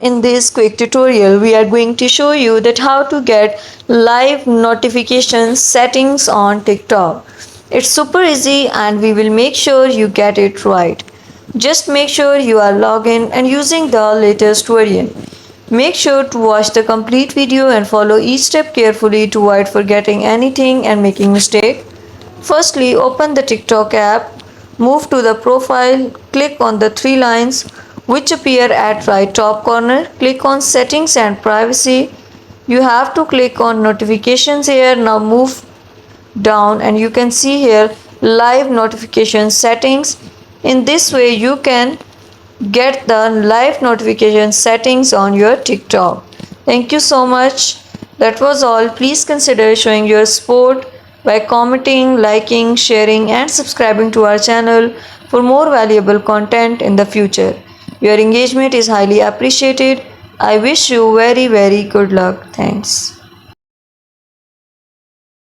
In this quick tutorial, we are going to show you that how to get live notification settings on TikTok. It's super easy and we will make sure you get it right. Just make sure you are logged in and using the latest version. Make sure to watch the complete video and follow each step carefully to avoid forgetting anything and making mistake. Firstly, open the TikTok app, move to the profile, click on the three lines which appear at right top corner, click on settings and privacy. You have to click on notifications here. Now move down and you can see here live notification settings. In this way you can get the live notification settings on your TikTok. Thank you so much. That was all. Please consider showing your support by commenting, liking, sharing, and subscribing to our channel for more valuable content in the future. Your engagement is highly appreciated. I wish you very good luck. Thanks.